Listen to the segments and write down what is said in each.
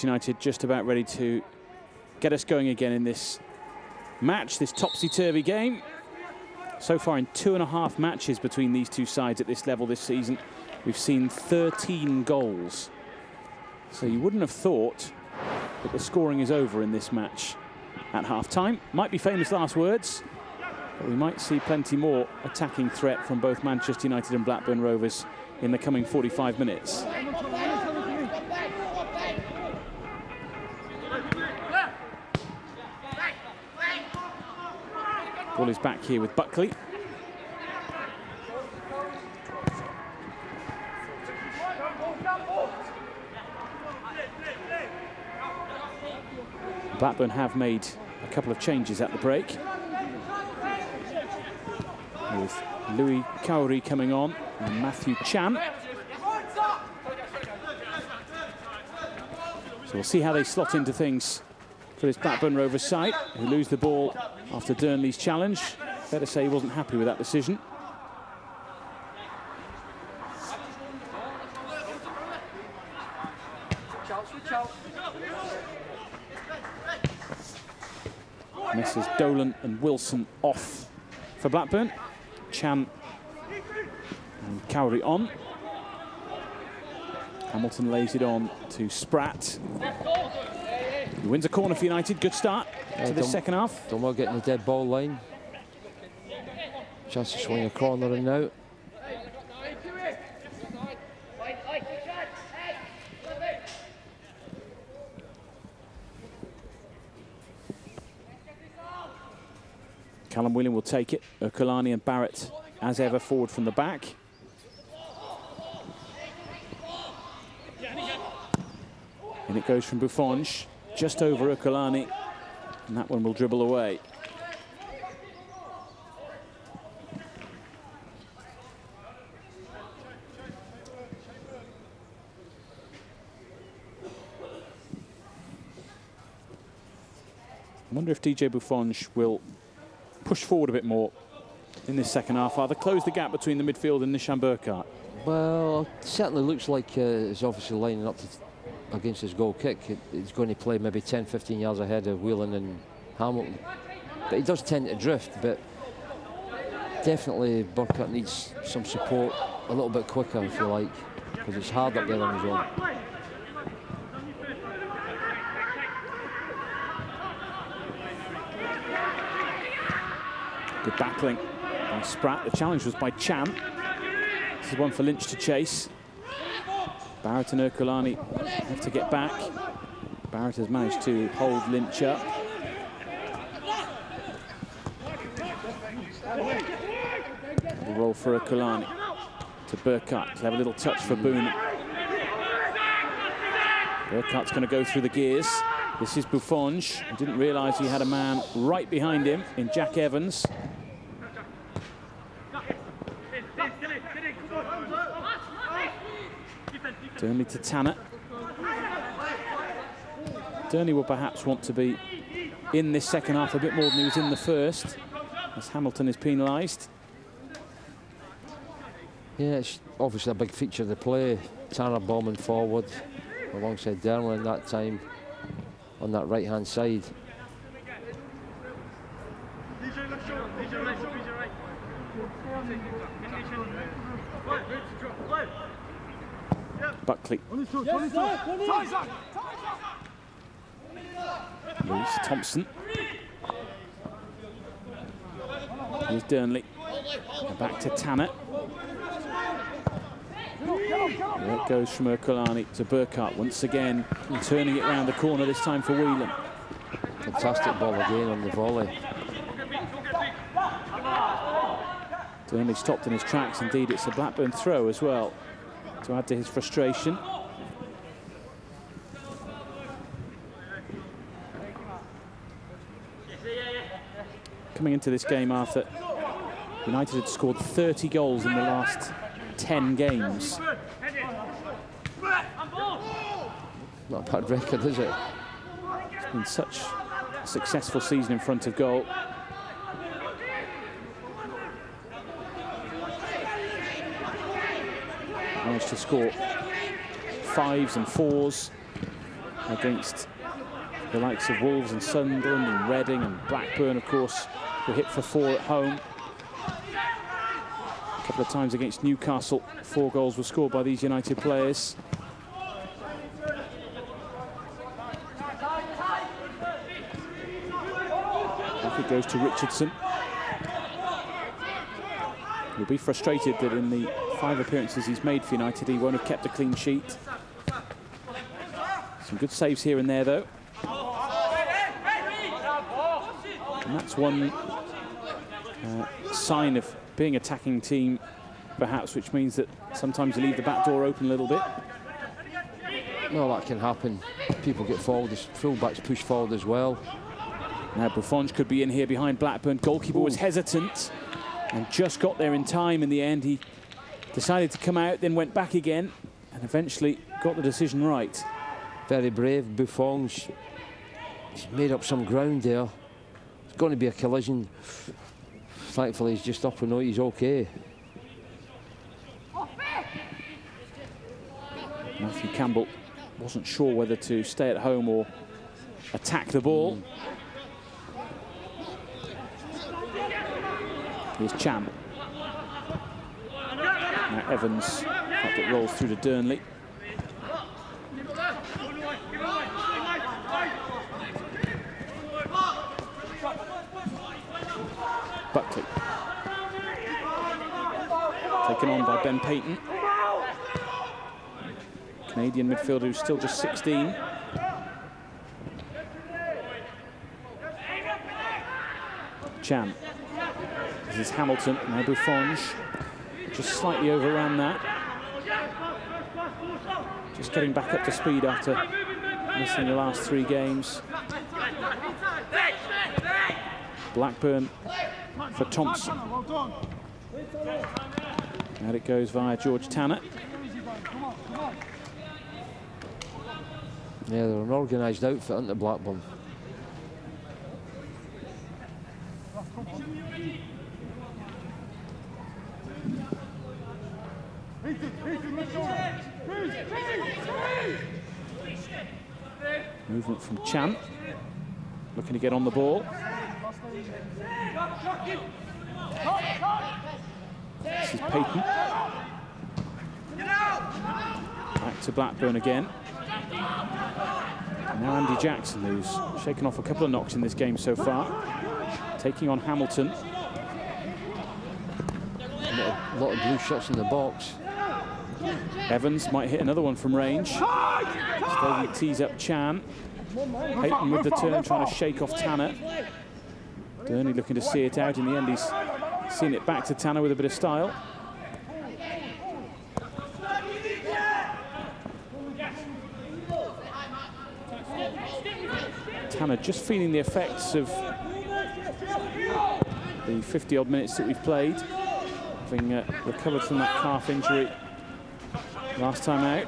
United just about ready to get us going again in this match, this topsy-turvy game. So far in 2.5 matches between these two sides at this level this season, we've seen 13 goals. So you wouldn't have thought that the scoring is over in this match at half-time. Might be famous last words, but we might see plenty more attacking threat from both Manchester United and Blackburn Rovers in the coming 45 minutes. Ball is back here with Buckley. Blackburn have made a couple of changes at the break, with Louis Cowrie coming on and Matthew Chan. So we'll see how they slot into things for this Blackburn Rovers side, who lose the ball after Dearnley's challenge. Better say he wasn't happy with that decision. Misses Dolan and Wilson off for Blackburn. Chan and Cowrie on. Hamilton lays it on to Spratt. He wins a corner for United. Good start to the second half. Dunmore getting the dead ball line. Chance to swing a corner and out. Callum Whelan will take it. Okolani and Barrett, as ever, forward from the back. And it goes from Buffonge, just over Okolani, and that one will dribble away. I wonder if DJ Buffonge will push forward a bit more in this second half, either close the gap between the midfield and Nishan Burkhardt. Well, it certainly looks like he's obviously lining up against his goal kick. He's going to play maybe 10-15 yards ahead of Whelan and Hamilton. But he does tend to drift, but definitely Burkhardt needs some support a little bit quicker, if you like, because it's hard up there on his own. Good backling by Spratt. The challenge was by Chan. This is one for Lynch to chase. Barrett and Okolani have to get back. Barrett has managed to hold Lynch up. The roll for Okolani to Burkhardt. Clever little touch for Boone. Burkhardt's going to go through the gears. This is Buffonge. He didn't realise he had a man right behind him in Jack Evans. Dearnley to Tanner. Dearnley will perhaps want to be in this second half a bit more than he was in the first, as Hamilton is penalised. Yeah, it's obviously a big feature of the play. Tanner bombing forward alongside Dearnley that time on that right-hand side. Buckley. Lewis Thompson. Here's Dearnley. Back to Tanner. There it goes from Okolani to Burkhardt once again, turning it round the corner, this time for Whelan. Fantastic ball again on the volley. Dearnley stopped in his tracks. Indeed, it's a Blackburn throw as well, to add to his frustration. Coming into this game, Arthur, United had scored 30 goals in the last 10 games. Not a bad record, is it? It's been such a successful season in front of goal. Managed to score 5s and 4s against the likes of Wolves and Sunderland and Reading and Blackburn, of course, were hit for 4 at home. A couple of times against Newcastle, 4 goals were scored by these United players. Off it goes to Richardson. He'll be frustrated that in the 5 appearances he's made for United, he won't have kept a clean sheet. Some good saves here and there, though. And that's one sign of being an attacking team, perhaps, which means that sometimes you leave the back door open a little bit. No, that can happen. People get forward, full-backs push forward as well. Now Buffonge could be in here behind Blackburn. Goalkeeper was hesitant and just got there in time in the end. He decided to come out, then went back again, and eventually got the decision right. Very brave, Buffonge. He's made up some ground there. It's going to be a collision. Thankfully, he's just up and out. He's okay. Matthew Campbell wasn't sure whether to stay at home or attack the ball. Here's Cham. Now Evans, that rolls through to Durnley. Buckley. Taken on by Ben Payton. Canadian midfielder who's still just 16. Cham. This is Hamilton, now Buffonge. Just slightly overran that. Just getting back up to speed after missing the last 3 games. Blackburn for Thompson. And it goes via George Tanner. Yeah, they're an organised outfit, aren't they, Blackburn? Movement from Chan, looking to get on the ball. This is Payton. Back to Blackburn again. And now Andy Jackson, who's shaken off a couple of knocks in this game so far, taking on Hamilton. A lot of blue shots in the box. Evans might hit another one from range. Slowly tees up Chan. Payton with the turn, trying to shake off Tanner. Durnley looking to see it out. In the end, he's seen it back to Tanner with a bit of style. Tanner just feeling the effects of the 50-odd minutes that we've played, having recovered from that calf injury last time out.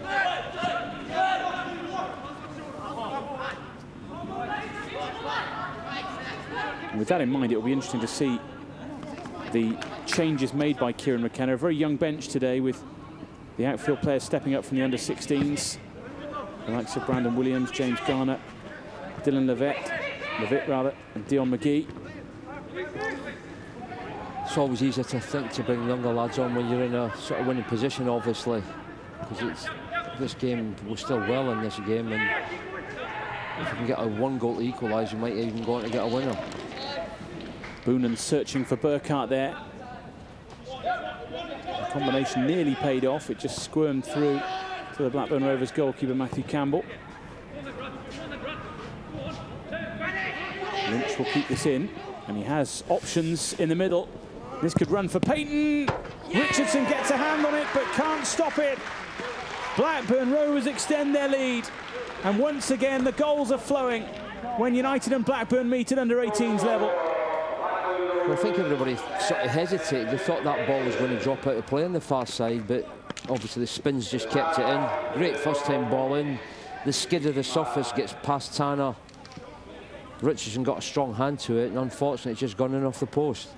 And with that in mind, it'll be interesting to see the changes made by Kieran McKenna. A very young bench today, with the outfield players stepping up from the under-16s. The likes of Brandon Williams, James Garner, Dylan Levitt rather, and Dion McGee. It's always easier to think to bring younger lads on when you're in a sort of winning position, obviously, because this game, we're still well in this game, and if you can get a 1 goal to equalise, you might even go on to get a winner. Boonen searching for Burkhart there. The combination nearly paid off. It just squirmed through to the Blackburn Rovers goalkeeper, Matthew Campbell. Lynch will keep this in, and he has options in the middle. This could run for Payton. Richardson gets a hand on it, but can't stop it. Blackburn Rovers extend their lead. And once again, the goals are flowing when United and Blackburn meet at under-18s level. Well, I think everybody sort of hesitated. They thought that ball was going to drop out of play on the far side, but obviously the spins just kept it in. Great first-time ball in. The skid of the surface gets past Tanner. Richardson got a strong hand to it, and unfortunately it's just gone in off the post.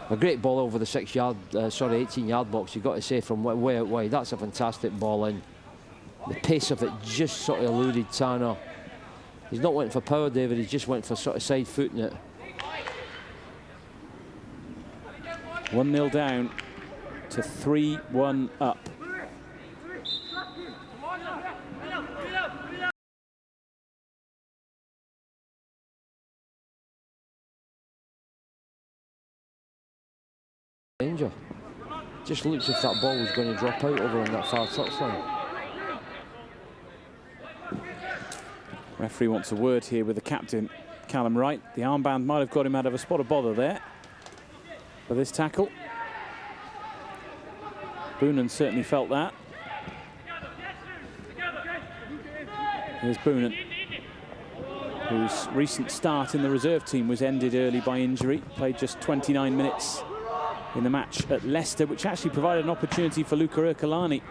A great ball over the 18-yard box, you've got to say, from way out wide. That's a fantastic ball in. the pace of it just sort of eluded Tanner. He's not went for power, David, he just went for sort of side footing it. 1-0 down to 3-1 up. Danger. Just looks as if that ball was going to drop out over on that far touchline. Referee wants a word here with the captain, Callum Wright. The armband might have got him out of a spot of bother there for this tackle. Boonen certainly felt that. Here's Boonen, whose recent start in the reserve team was ended early by injury. Played just 29 minutes in the match at Leicester, which actually provided an opportunity for Luca Ercolani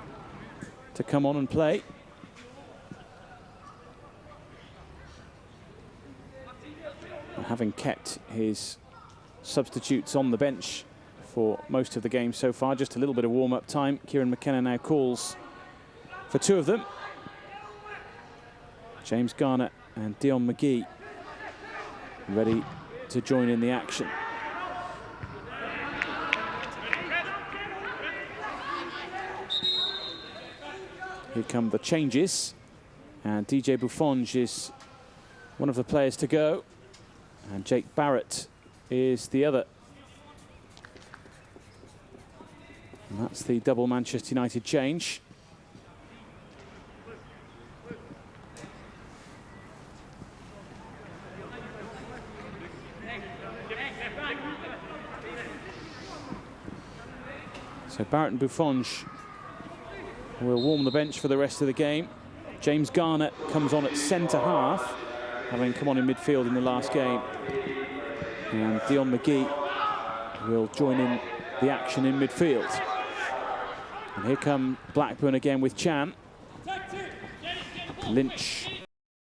to come on and play. And having kept his substitutes on the bench for most of the game so far, just a little bit of warm-up time. Kieran McKenna now calls for two of them. James Garner and Dion McGee ready to join in the action. Here come the changes, and DJ Buffonge is one of the players to go, and Jake Barrett is the other. And that's the double Manchester United change. So Barrett and Buffonge will warm the bench for the rest of the game. James Garner comes on at centre half, having come on in midfield in the last game. And Dion McGee will join in the action in midfield. And here come Blackburn again with Chan. Lynch